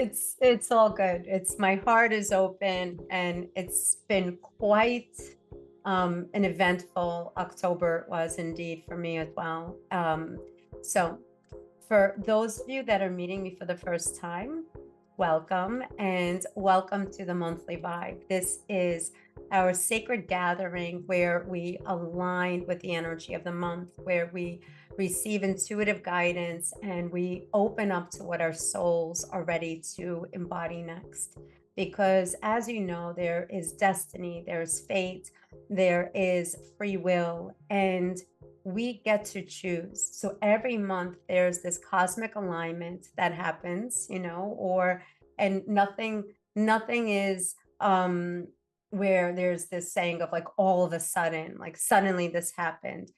It's all good. It's my heart is open, and it's been quite an eventful October was indeed for me as well. So for those of you that are meeting me for the first time, welcome and welcome to the monthly vibe. This is our sacred gathering where we align with the energy of the month, where we receive intuitive guidance and we open up to what our souls are ready to embody next. Because as you know, there is destiny, there's fate, there is free will, and we get to choose. So every month there's this cosmic alignment that happens, and nothing is where there's this saying of like all of a sudden, like suddenly this happened.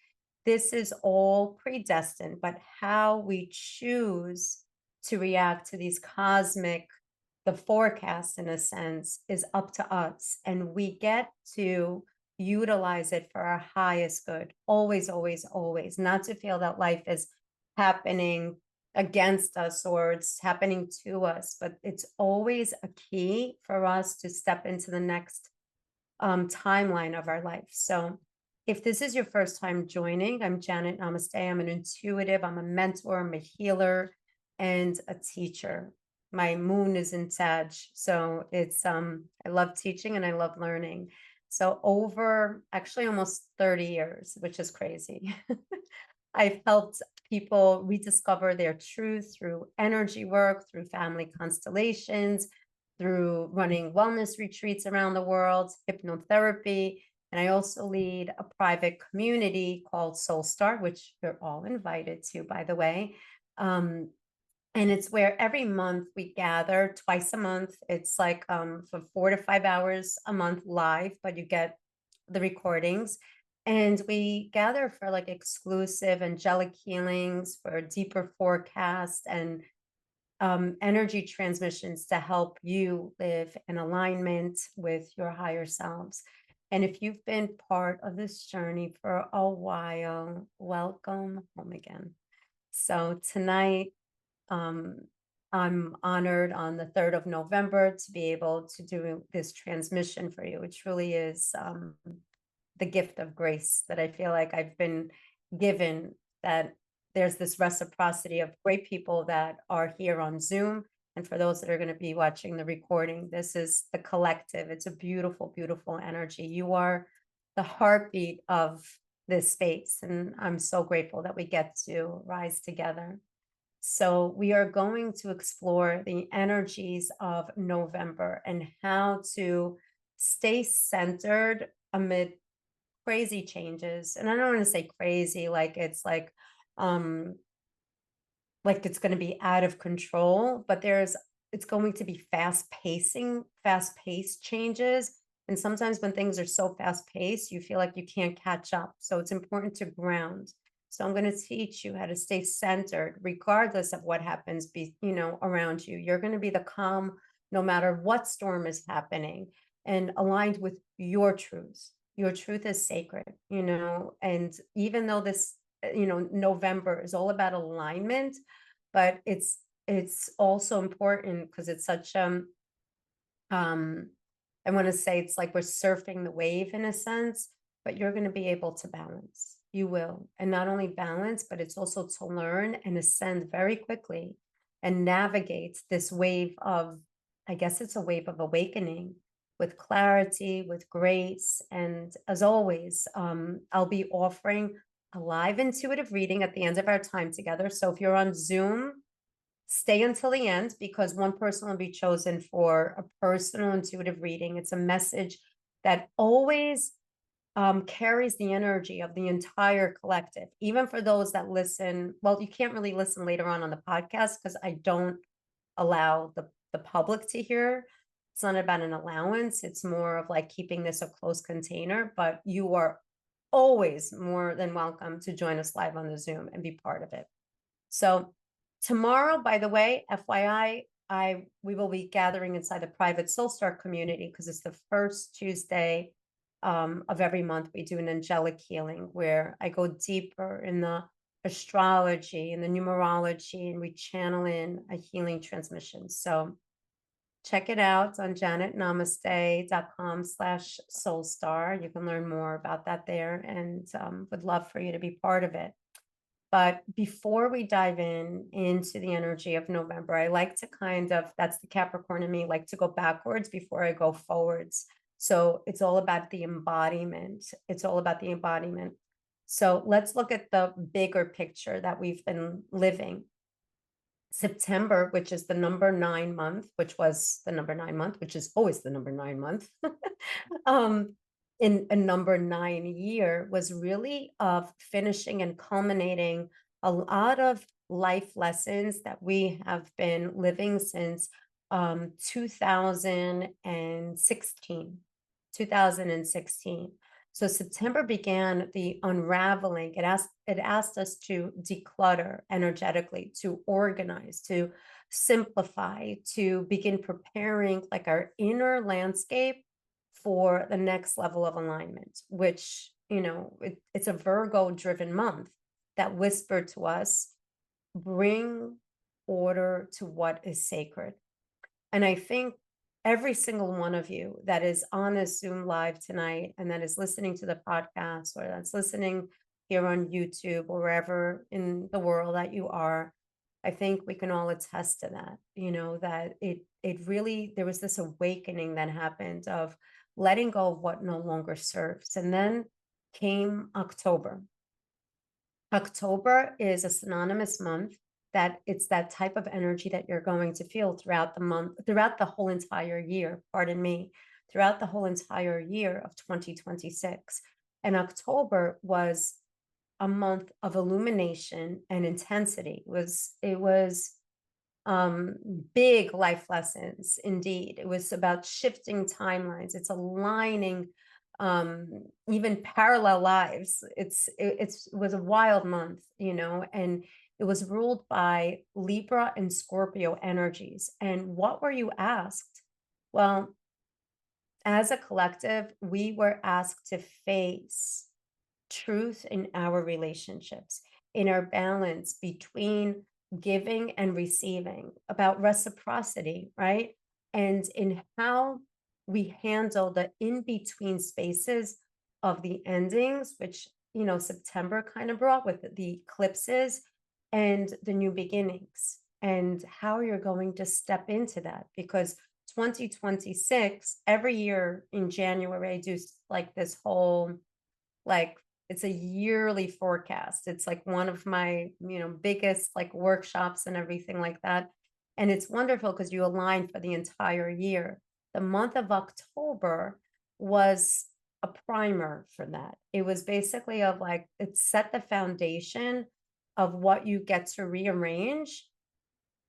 This is all predestined, but how we choose to react to these cosmic, the forecast in a sense, is up to us. And we get to utilize it for our highest good. Always, always, always. Not to feel that life is happening against us or it's happening to us, but it's always a key for us to step into the next timeline of our life. So if this is your first time joining, I'm Janet. Namaste. I'm an intuitive, I'm a mentor, I'm a healer, and a teacher. My moon is in Sag, so it's I love teaching and I love learning. So over actually almost 30 years, which is crazy. I've helped people rediscover their truth through energy work, through family constellations, through running wellness retreats around the world, hypnotherapy. And I also lead a private community called Soul Star, which you're all invited to, by the way. And it's where every month we gather twice a month. It's like for 4 to 5 hours a month live, but you get the recordings. And we gather for like exclusive angelic healings, for deeper forecasts and energy transmissions to help you live in alignment with your higher selves. And if you've been part of this journey for a while, welcome home again. So tonight, I'm honored on the 3rd of November to be able to do this transmission for you. It truly is the gift of grace that I feel like I've been given, that there's this reciprocity of great people that are here on Zoom. And for those that are going to be watching the recording, this is the collective. It's a beautiful, beautiful energy. You are the heartbeat of this space. And I'm so grateful that we get to rise together. So we are going to explore the energies of November and how to stay centered amid crazy changes. And I don't want to say crazy like it's like it's going to be out of control, but it's going to be fast-paced changes. And sometimes when things are so fast-paced, you feel like you can't catch up. So it's important to ground. So I'm going to teach you how to stay centered, regardless of what happens, around you. You're going to be the calm, no matter what storm is happening, and aligned with your truths. Your truth is sacred, and even though this, November is all about alignment, but it's also important because it's such, I want to say it's like we're surfing the wave in a sense, but you're going to be able to balance. You will. And not only balance, but it's also to learn and ascend very quickly and navigate this wave of, I guess it's a wave of awakening with clarity, with grace. And as always, I'll be offering a live intuitive reading at the end of our time together. So if you're on Zoom, stay until the end, because one person will be chosen for a personal intuitive reading. It's a message that always carries the energy of the entire collective, even for those that listen. Well, you can't really listen later on the podcast because I don't allow the public to hear. It's not about an allowance. It's more of like keeping this a closed container, but you are always more than welcome to join us live on the Zoom and be part of it. So tomorrow, by the way, FYI, we will be gathering inside the private Soul Star community because it's the first Tuesday of every month. We do an angelic healing where I go deeper in the astrology and the numerology, and we channel in a healing transmission. So Check it out. It's on janetnamaste.com/soulstar. You can learn more about that there, and would love for you to be part of it. But before we dive into the energy of November, I like to that's the Capricorn in me, like to go backwards before I go forwards. So it's all about the embodiment. It's all about the embodiment. So let's look at the bigger picture that we've been living. September, which is the number 9 month, which was the number 9 month, which is always the number 9 month, um, in a number 9 year, was really of finishing and culminating a lot of life lessons that we have been living since 2016. 2016. So September began the unraveling. It asked us to declutter energetically, to organize, to simplify, to begin preparing like our inner landscape for the next level of alignment, which, it's a Virgo driven month that whispered to us, bring order to what is sacred. And I think every single one of you that is on this Zoom live tonight and that is listening to the podcast or that's listening here on YouTube or wherever in the world that you are, I think we can all attest to that, that it really, there was this awakening that happened of letting go of what no longer serves. And then came October. October is a synonymous month that it's that type of energy that you're going to feel throughout the month, throughout the whole entire year, pardon me, throughout the whole entire year of 2026. And October was a month of illumination and intensity. It was big life lessons indeed. It was about shifting timelines. It's aligning even parallel lives. It was a wild month, and it was ruled by Libra and Scorpio energies. And what were you asked? Well, as a collective, we were asked to face truth in our relationships, in our balance between giving and receiving, about reciprocity, right? And in how we handle the in-between spaces of the endings, which, September kind of brought with the eclipses and the new beginnings, and how you're going to step into that. Because 2026, every year in January, I do like this whole, like, it's a yearly forecast. It's like one of my, biggest like workshops and everything like that. And it's wonderful because you align for the entire year. The month of October was a primer for that. It was basically of like, it set the foundation of what you get to rearrange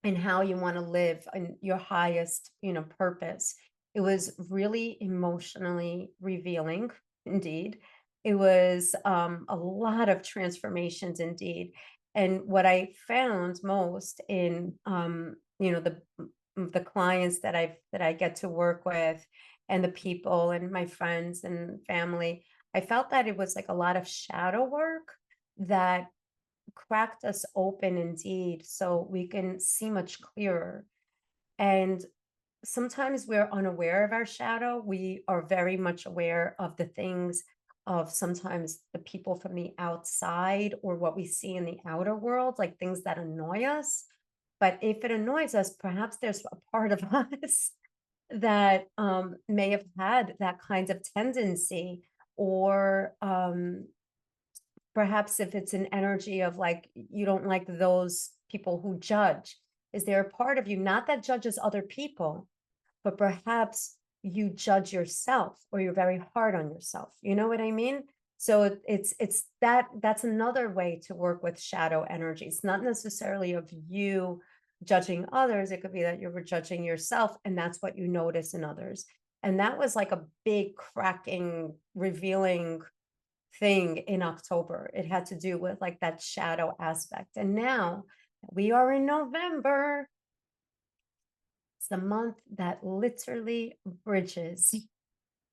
and how you want to live in your highest, purpose. It was really emotionally revealing, indeed. It was a lot of transformations, indeed. And what I found most in, the clients that I get to work with, and the people and my friends and family, I felt that it was like a lot of shadow work that cracked us open indeed, so we can see much clearer. And sometimes we're unaware of our shadow. We are very much aware of the things of sometimes the people from the outside or what we see in the outer world, like things that annoy us. But if it annoys us, perhaps there's a part of us that may have had that kind of tendency, or perhaps if it's an energy of like, you don't like those people who judge. Is there a part of you, not that judges other people, but perhaps you judge yourself, or you're very hard on yourself? You know what I mean? So it's that's another way to work with shadow energy. It's not necessarily of you judging others. It could be that you're judging yourself, and that's what you notice in others. And that was like a big cracking, revealing thing in October. It had to do with like that shadow aspect. And now we are in November. It's the month that literally bridges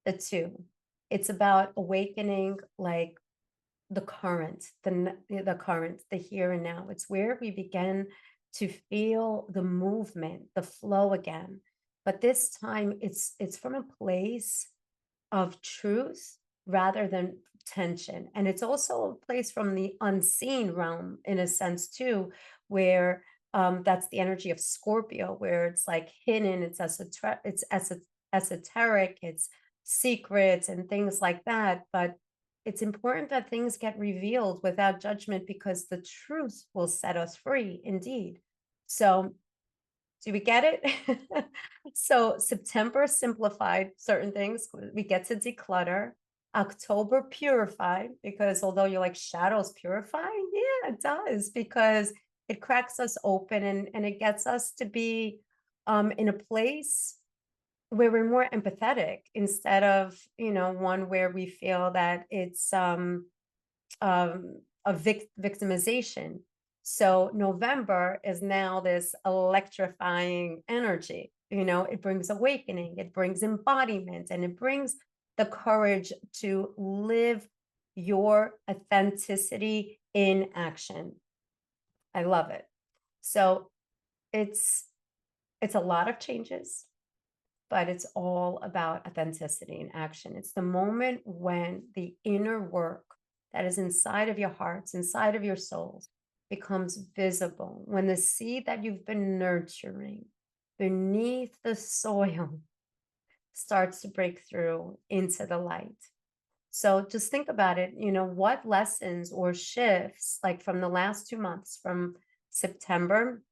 the two. It's about awakening like the current, the current, the here and now. It's where we begin to feel the movement, the flow again. but this time it's from a place of truth rather than tension. And it's also a place from the unseen realm in a sense too, where that's the energy of Scorpio, where it's like hidden, esoteric, it's secrets and things like that. But it's important that things get revealed without judgment because the truth will set us free indeed. So do we get it? So September simplified certain things. We get to declutter. October purified, because although you're like, shadows purify, yeah, it does, because it cracks us open and it gets us to be in a place where we're more empathetic instead of, one where we feel that it's a victimization. So November is now this electrifying energy. It brings awakening, it brings embodiment, and it brings the courage to live your authenticity in action. I love it. So it's a lot of changes, but it's all about authenticity and action. It's the moment when the inner work that is inside of your hearts, inside of your souls, becomes visible. When the seed that you've been nurturing beneath the soil starts to break through into the light. So just think about it, what lessons or shifts, like from the last 2 months, from September,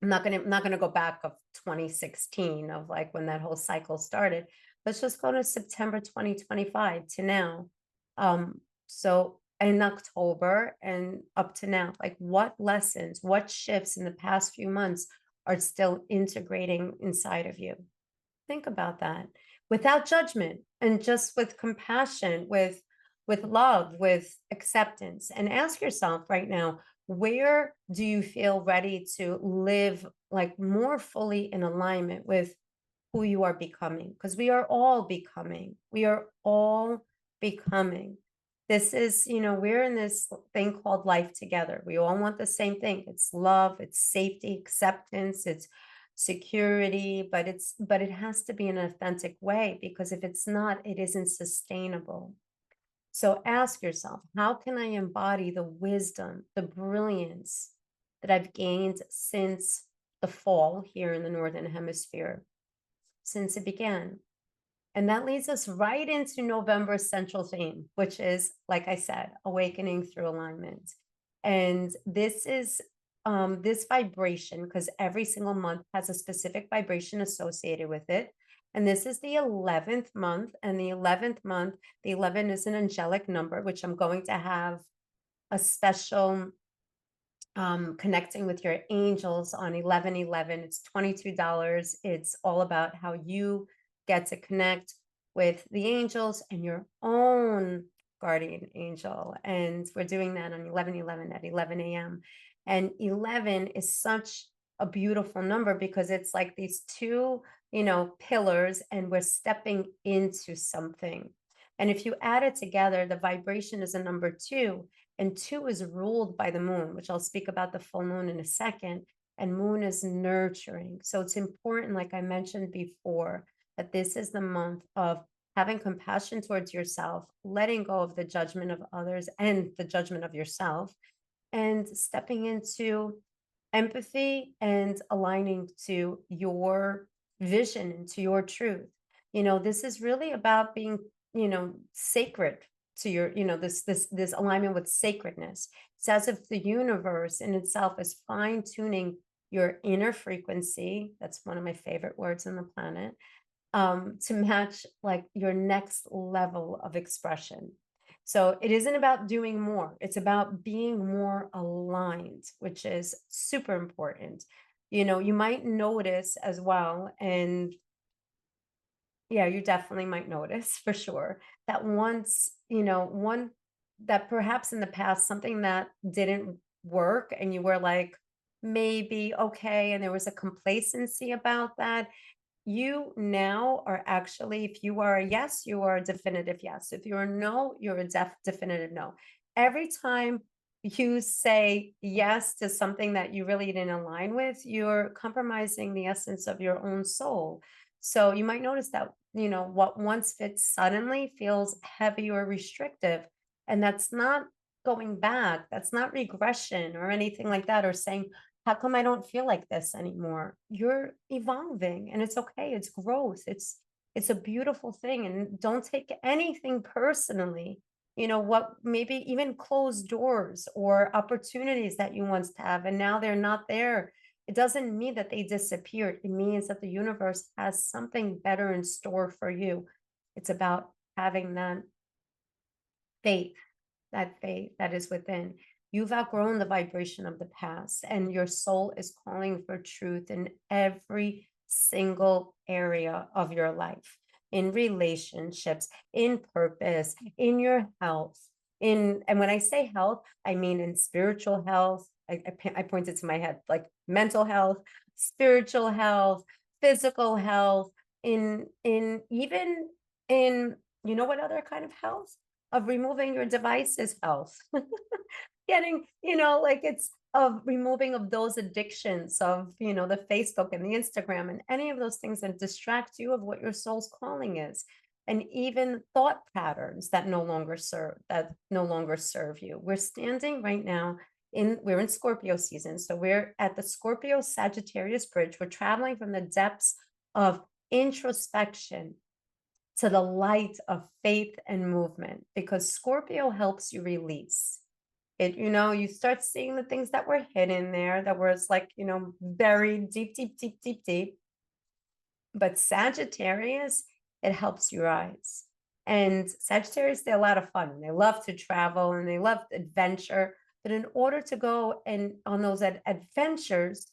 I'm not gonna go back of 2016 of like when that whole cycle started. Let's just go to September 2025 to now. So in October and up to now, like what lessons, what shifts in the past few months are still integrating inside of you? Think about that without judgment and just with compassion, with love, with acceptance, and ask yourself right now, where do you feel ready to live like more fully in alignment with who you are becoming? Because we are all becoming. We are all becoming. This is, we're in this thing called life together. We all want the same thing. It's love, it's safety, acceptance, it's security, but it has to be in an authentic way, because if it's not, it isn't sustainable. So ask yourself, how can I embody the wisdom, the brilliance that I've gained since the fall here in the Northern Hemisphere, since it began? And that leads us right into November's central theme, which is, like I said, awakening through alignment. And this is this vibration, because every single month has a specific vibration associated with it. And this is the 11th month. And the 11th month, the 11 is an angelic number, which I'm going to have a special connecting with your angels on 11/11. It's $22. It's all about how you get to connect with the angels and your own guardian angel. And we're doing that on 11/11 at 11 a.m. And 11 is such a beautiful number because it's like these two, pillars, and we're stepping into something. And if you add it together, the vibration is a number 2. And 2 is ruled by the moon, which I'll speak about the full moon in a second. And moon is nurturing. So it's important, like I mentioned before, that this is the month of having compassion towards yourself, letting go of the judgment of others and the judgment of yourself, and stepping into empathy and aligning to your vision and to your truth. This is really about being, sacred to your, this alignment with sacredness. It's as if the universe in itself is fine-tuning your inner frequency. That's one of my favorite words on the planet, to match like your next level of expression. So it isn't about doing more. It's about being more aligned, which is super important. You might notice as well, and yeah, you definitely might notice for sure that once, one that perhaps in the past something that didn't work and you were like, maybe okay, and there was a complacency about that. You now are actually, if you are a yes, you are a definitive yes. If you're a no, you're a definitive no. Every time you say yes to something that you really didn't align with, you're compromising the essence of your own soul. So you might notice that, what once fits suddenly feels heavy or restrictive. And that's not going back. That's not regression or anything like that, or saying, how come I don't feel like this anymore? You're evolving and it's okay. It's growth. It's a beautiful thing. And don't take anything personally. What maybe even closed doors or opportunities that you once have and now they're not there. It doesn't mean that they disappeared. It means that the universe has something better in store for you. It's about having faith that faith that is within. You've outgrown the vibration of the past, and your soul is calling for truth in every single area of your life, in relationships, in purpose, in your health. And when I say health, I mean in spiritual health. I pointed to my head, like mental health, spiritual health, physical health, in even in what other kind of health? Of removing your devices health. Getting, like it's of removing of those addictions of, the Facebook and the Instagram and any of those things that distract you of what your soul's calling is. And even thought patterns that no longer serve you. We're standing right now we're in Scorpio season. So we're at the Scorpio Sagittarius bridge. We're traveling from the depths of introspection to the light of faith and movement, because Scorpio helps you release it. You start seeing the things that were hidden there, that was like, buried deep, deep, deep, deep, deep. But Sagittarius, it helps you rise. And Sagittarius, they're a lot of fun. They love to travel and they love adventure. But in order to go and on those adventures,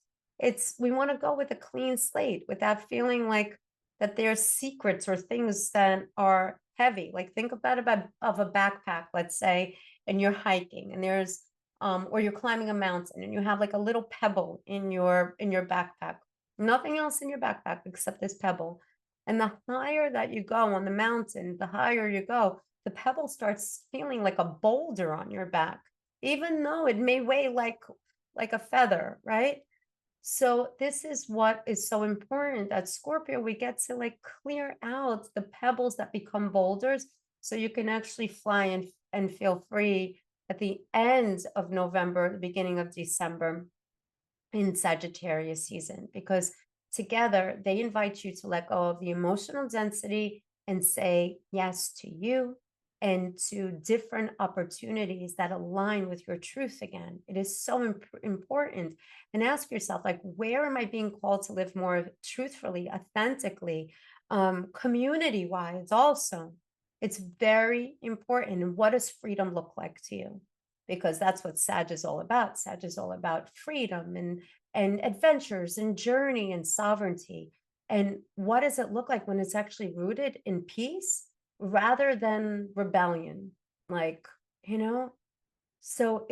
we want to go with a clean slate without feeling like that there's secrets or things that are heavy. Like think about of a backpack, let's say, and you're hiking and there's or you're climbing a mountain and you have like a little pebble in your backpack. Nothing else in your backpack except this pebble. And the higher that you go on the mountain, the higher you go, the pebble starts feeling like a boulder on your back, even though it may weigh like a feather, right? So this is what is so important. At Scorpio, we get to like clear out the pebbles that become boulders so you can actually fly and feel free at the end of November, the beginning of December in Sagittarius season, because together they invite you to let go of the emotional density and say yes to you and to different opportunities that align with your truth again. It is so important. And ask yourself, like, where am I being called to live more truthfully, authentically, community-wise also? It's very important. And what does freedom look like to you? Because that's what Sag is all about. Sag is all about freedom and adventures and journey and sovereignty. And what does it look like when it's actually rooted in peace rather than rebellion? Like, so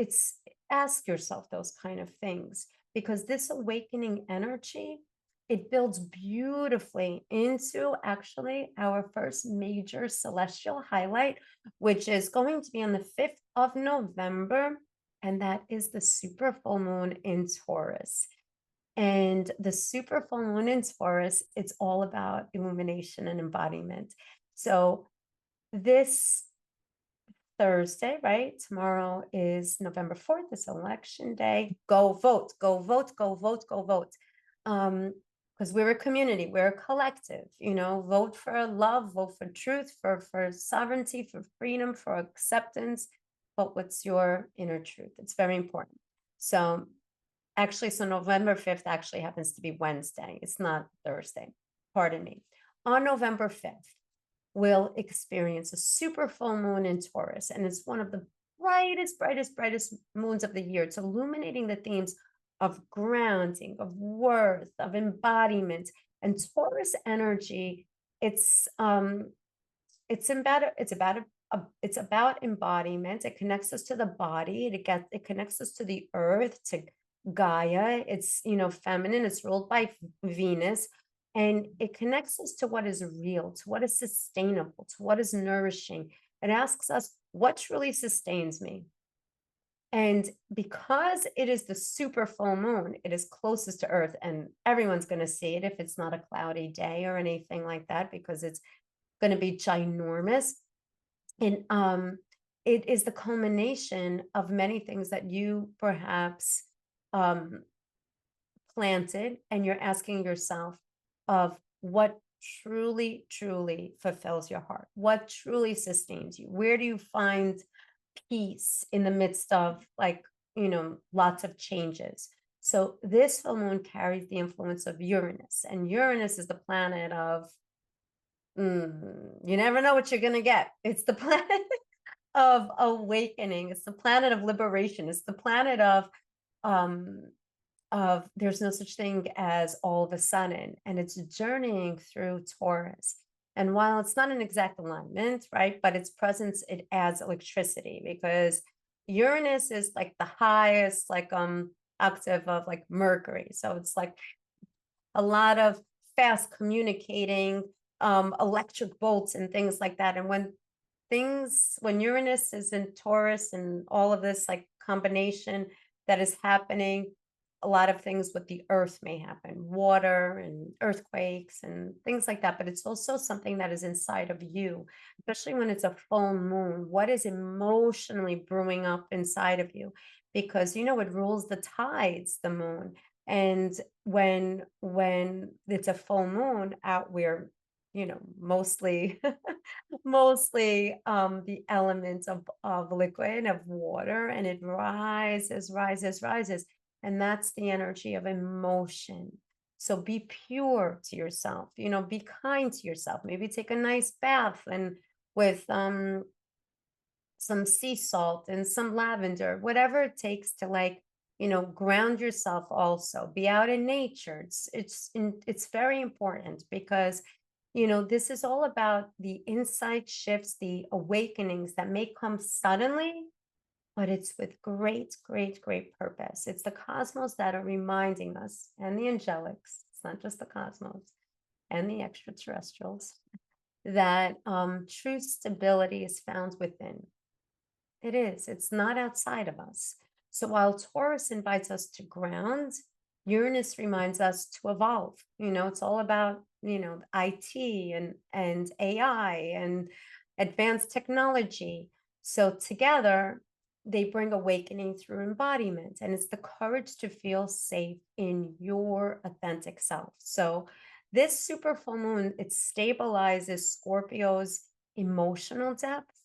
ask yourself those kind of things, because this awakening energy, it builds beautifully into actually our first major celestial highlight, which is going to be on the 5th of November. And that is the super full moon in Taurus. And the super full moon in Taurus, it's all about illumination and embodiment. So this Thursday, right? Tomorrow is November 4th. It's election day. Go vote, go vote, go vote, go vote. Because we're a community, we're a collective, vote for love, vote for truth, for sovereignty, for freedom, for acceptance. But what's your inner truth? It's very important. So November 5th actually happens to be Wednesday. It's not Thursday. Pardon me. On November 5th, we'll experience a super full moon in Taurus. And it's one of the brightest, brightest, brightest moons of the year. It's illuminating the themes of grounding, of worth, of embodiment. And Taurus energy, it's about embodiment. It connects us to the body. It connects us to the earth, to Gaia. It's feminine. It's ruled by Venus, and it connects us to what is real, to what is sustainable, to what is nourishing. It asks us, what truly sustains me? And because it is the super full moon, it is closest to Earth, and everyone's going to see it if it's not a cloudy day or anything like that, because it's going to be ginormous. And it is the culmination of many things that you perhaps planted, and you're asking yourself of what truly, truly fulfills your heart, what truly sustains you. Where do you find peace in the midst of, like, lots of changes? So this full moon carries the influence of Uranus, and Uranus is the planet of, you never know what you're going to get. It's the planet of awakening. It's the planet of liberation. It's the planet um, of there's no such thing as all of a sudden, and it's journeying through Taurus. And while it's not an exact alignment, right, but its presence, it adds electricity, because Uranus is like the highest, like, octave of like Mercury. So it's like a lot of fast communicating, electric bolts and things like that. And when Uranus is in Taurus and all of this like combination that is happening, a lot of things with the earth may happen, water and earthquakes and things like that. But it's also something that is inside of you, especially when it's a full moon. What is emotionally brewing up inside of you? Because, it rules the tides, the moon. And when it's a full moon out where, mostly mostly the elements of liquid, of water, and it rises, and that's the energy of emotion. So be pure to yourself, be kind to yourself. Maybe take a nice bath and with some sea salt and some lavender, whatever it takes to, like, ground yourself. Also be out in nature. It's very important, because this is all about the insight shifts, the awakenings that may come suddenly, but it's with great, great, great purpose. It's the cosmos that are reminding us, and the angelics, it's not just the cosmos, and the extraterrestrials, that true stability is found within. It is. It's not outside of us. So while Taurus invites us to ground, Uranus reminds us to evolve. It's all about, IT and AI and advanced technology. So together, they bring awakening through embodiment, and it's the courage to feel safe in your authentic self. So this super full moon, it stabilizes Scorpio's emotional depth,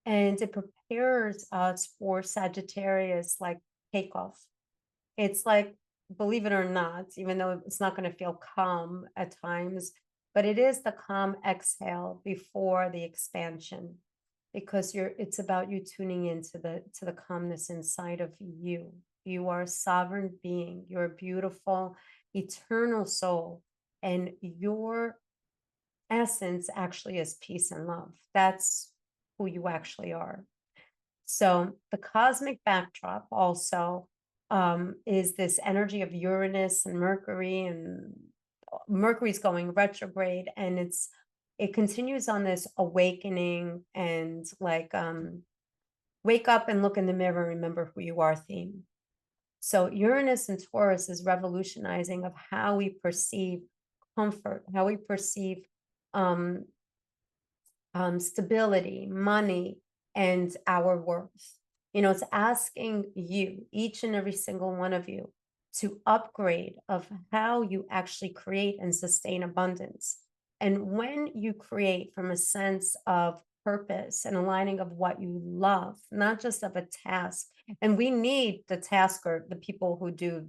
and it prepares us for Sagittarius, like, takeoff. It's like, believe it or not, even though it's not going to feel calm at times, but it is the calm exhale before the expansion, because it's about you tuning into the calmness inside of you. You are a sovereign being. You're a beautiful, eternal soul, and your essence actually is peace and love. That's who you actually are. So the cosmic backdrop also is this energy of Uranus and Mercury, and Mercury's going retrograde, and it continues on this awakening and, like, wake up and look in the mirror, remember who you are theme. So Uranus and Taurus is revolutionizing of how we perceive comfort, how we perceive stability, money, and our worth. It's asking you, each and every single one of you, to upgrade of how you actually create and sustain abundance. And when you create from a sense of purpose and aligning of what you love, not just of a task. And we need the tasker, the people who do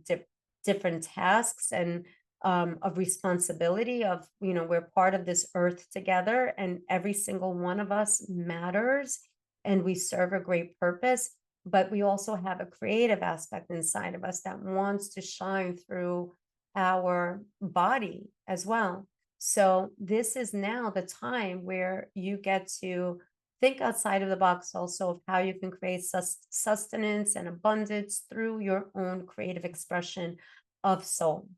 different tasks, and of responsibility of, we're part of this earth together, and every single one of us matters, and we serve a great purpose. But we also have a creative aspect inside of us that wants to shine through our body as well. So this is now the time where you get to think outside of the box also of how you can create sustenance and abundance through your own creative expression of soul.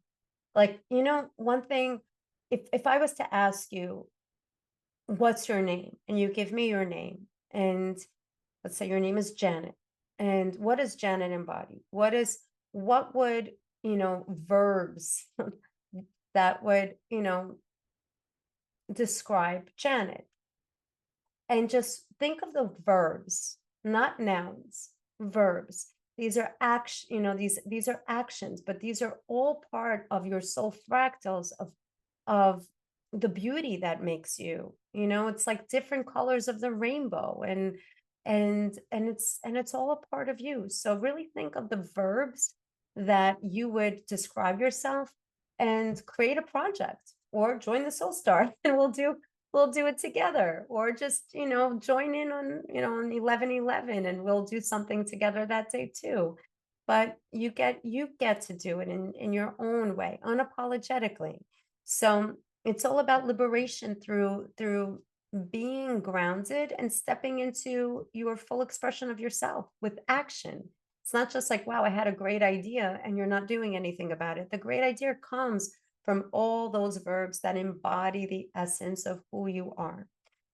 Like, one thing, if I was to ask you, what's your name? And you give me your name, and let's say your name is Janet, And what does Janet embody? What would, verbs that would, describe Janet? And just think of the verbs, not nouns, verbs. These are action, these are actions, but these are all part of your soul fractals of the beauty that makes you. It's like different colors of the rainbow, and it's all a part of you. So really think of the verbs that you would describe yourself, and create a project, or join the Soul Star and we'll do it together, or just join in on 11/11, and we'll do something together that day too. But you get to do it in your own way, unapologetically. So it's all about liberation through being grounded and stepping into your full expression of yourself with action. It's not just like, wow, I had a great idea and you're not doing anything about it. The great idea comes from all those verbs that embody the essence of who you are.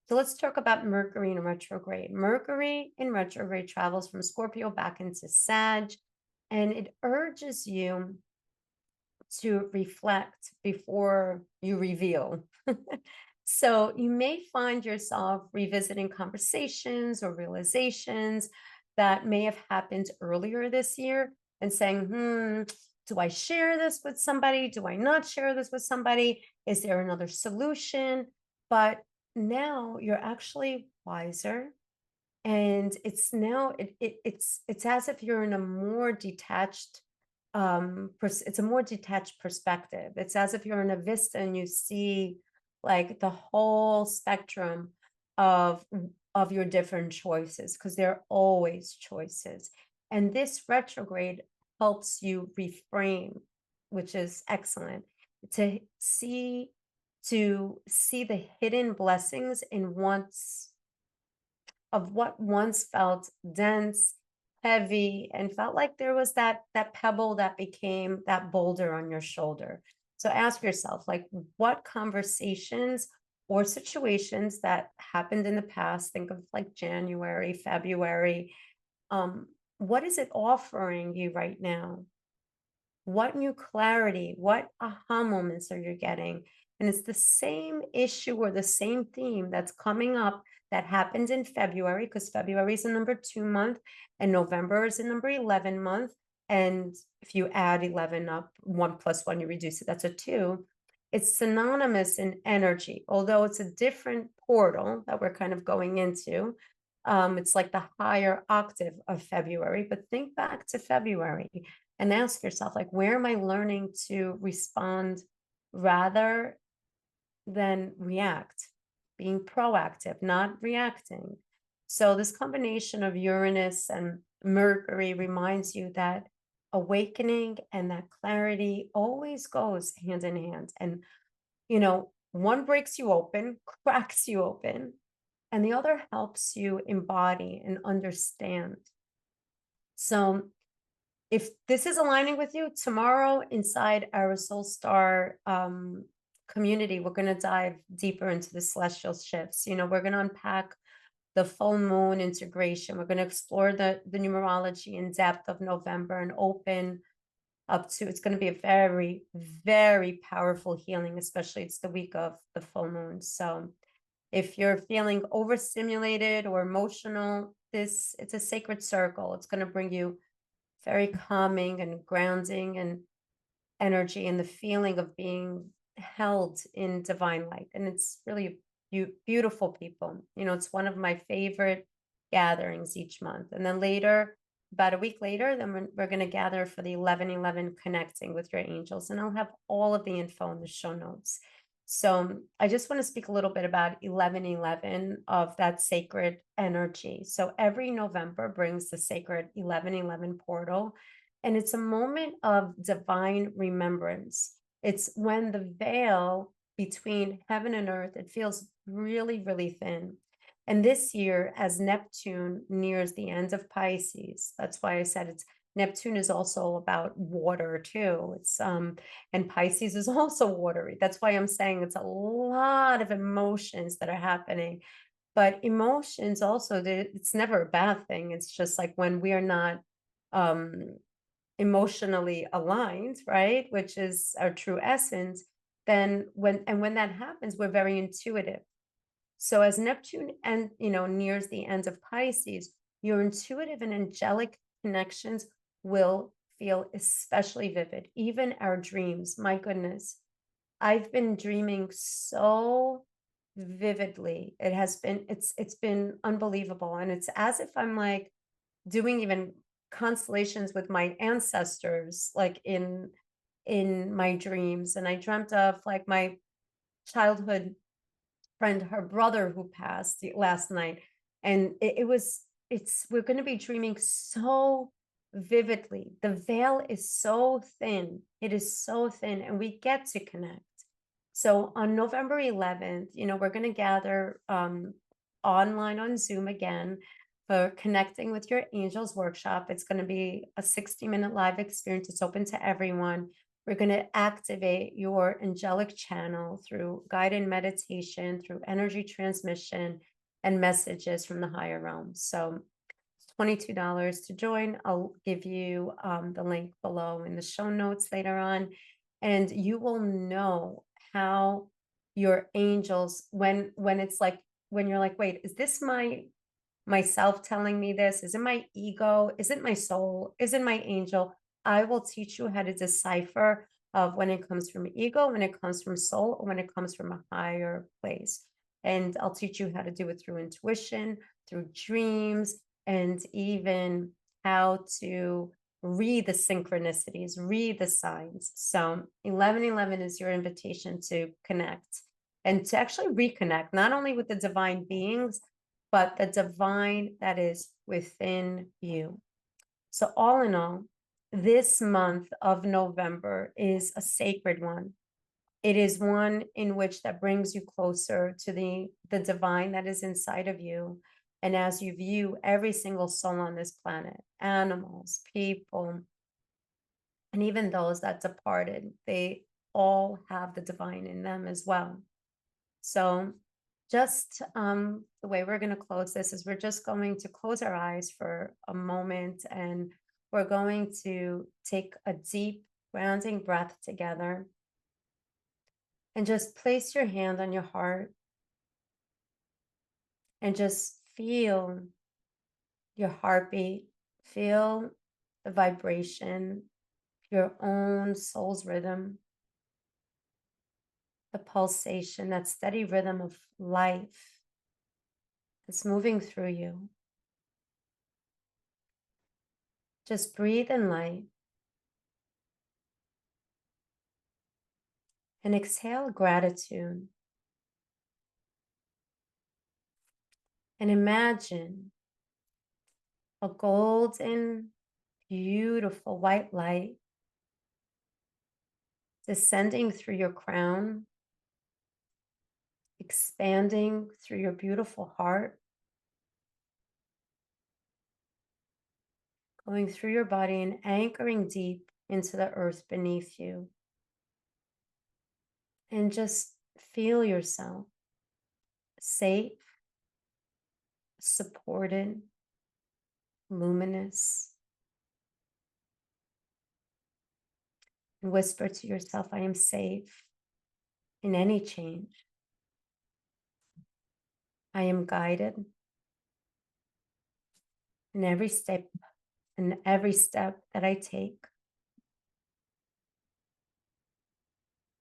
So let's talk about Mercury in retrograde. Mercury in retrograde travels from Scorpio back into Sag, and it urges you to reflect before you reveal. So you may find yourself revisiting conversations or realizations that may have happened earlier this year, and saying, do I share this with somebody? Do I not share this with somebody? Is there another solution? But now you're actually wiser, and it's now it's as if you're in a more detached it's a more detached perspective. It's as if you're in a vista and you see like the whole spectrum of of your different choices, because there are always choices. And this retrograde helps you reframe, which is excellent, to see the hidden blessings in what once felt dense, heavy, and felt like there was that pebble that became that boulder on your shoulder. So ask yourself, like, what conversations or situations that happened in the past, think of like January, February, what is it offering you right now? What new clarity, what aha moments are you getting? And it's the same issue or the same theme that's coming up that happened in February, because February is a number 2 month and November is a number 11 month. And if you add 11 up, 1 plus 1, you reduce it, that's a 2. It's synonymous in energy, although it's a different portal that we're kind of going into. It's like the higher octave of February, but think back to February and ask yourself, like, where am I learning to respond rather than react, being proactive, not reacting? So this combination of Uranus and Mercury reminds you that awakening and that clarity always goes hand in hand. And, one breaks you open, cracks you open, and the other helps you embody and understand. So if this is aligning with you, tomorrow inside our Soul Star community, we're going to dive deeper into the celestial shifts. We're going to unpack the full moon integration. We're going to explore the numerology in depth of November, and open up to, it's going to be a very, very powerful healing, especially it's the week of the full moon. So if you're feeling overstimulated or emotional, it's a sacred circle. It's going to bring you very calming and grounding and energy, and the feeling of being held in divine light. And it's really beautiful people. It's one of my favorite gatherings each month. And then later, about a week later, then we're going to gather for the 11/11 connecting with your angels. And I'll have all of the info in the show notes. So I just want to speak a little bit about 11/11, of that sacred energy. So every November brings the sacred 11/11 portal, and it's a moment of divine remembrance. It's when the veil between heaven and earth, it feels really, really thin. And this year, as Neptune nears the end of Pisces, that's why I said Neptune is also about water too. And Pisces is also watery. That's why I'm saying it's a lot of emotions that are happening. But emotions also, it's never a bad thing. It's just like when we are not emotionally aligned, right? Which is our true essence. Then when that happens, we're very intuitive. So as Neptune and nears the end of Pisces, your intuitive and angelic connections will feel especially vivid. Even our dreams, my goodness, I've been dreaming so vividly. It's been unbelievable. And it's as if I'm like doing even constellations with my ancestors, like in my dreams. And I dreamt of like my childhood friend, her brother who passed last night. And we're going to be dreaming so vividly. The veil is so thin. It is so thin, and we get to connect. So on November 11th, we're going to gather online on Zoom again for Connecting with Your Angels workshop. It's going to be a 60-minute live experience. It's open to everyone. We're going to activate your angelic channel through guided meditation, through energy transmission, and messages from the higher realms. So it's $22 to join. I'll give you the link below in the show notes later on. And you will know how your angels, when it's like, when you're like, wait, is this myself telling me this? Is it my ego? Is it my soul? Is it my angel? I will teach you how to decipher of when it comes from ego, when it comes from soul, or when it comes from a higher place. And I'll teach you how to do it through intuition, through dreams, and even how to read the synchronicities, read the signs. So 1111 is your invitation to connect and to actually reconnect, not only with the divine beings, but the divine that is within you. So all in all, this month of November is a sacred one. It is one in which that brings you closer to the divine that is inside of you. And as you view every single soul on this planet, animals, people, and even those that departed, they all have the divine in them as well. So just the way we're going to close this is we're just going to close our eyes for a moment, and we're going to take a deep grounding breath together. And just place your hand on your heart and just feel your heartbeat, feel the vibration, your own soul's rhythm, the pulsation, that steady rhythm of life that's moving through you. Just breathe in light and exhale gratitude. And imagine a golden, beautiful white light descending through your crown, expanding through your beautiful heart, going through your body and anchoring deep into the earth beneath you. And just feel yourself safe, supported, luminous. And whisper to yourself, I am safe in any change. I am guided in every step that I take.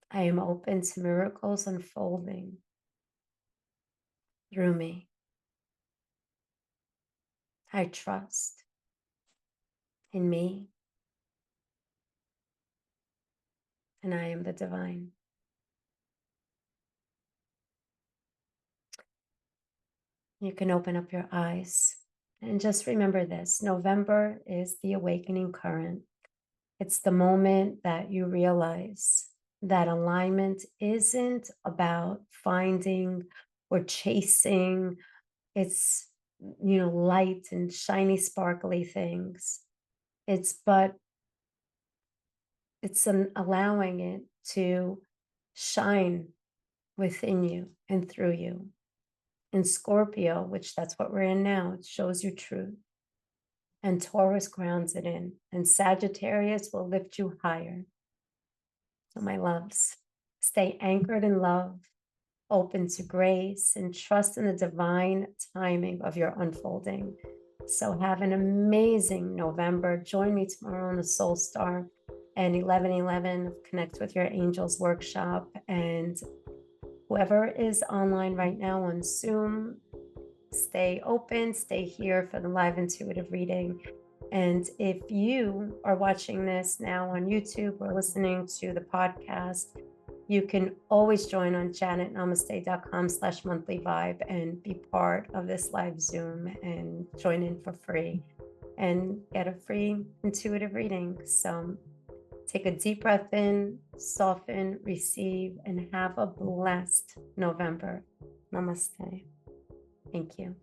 I am open to miracles unfolding through me. I trust in me, and I am the divine. You can open up your eyes and just remember this. November is the awakening current. It's the moment that you realize that alignment isn't about finding or chasing. It's, light and shiny, sparkly things. It's allowing it to shine within you and through you. In Scorpio, which that's what we're in now, it shows you truth. And Taurus grounds it in. And Sagittarius will lift you higher. So my loves, stay anchored in love, open to grace, and trust in the divine timing of your unfolding. So have an amazing November. Join me tomorrow on the Soul Star and 11:11 Connect with Your Angels workshop. And whoever is online right now on Zoom, stay open, stay here for the live intuitive reading. And if you are watching this now on YouTube or listening to the podcast, you can always join on janetnamaste.com/monthly vibe and be part of this live Zoom and join in for free and get a free intuitive reading. So take a deep breath in, soften, receive, and have a blessed November. Namaste. Thank you.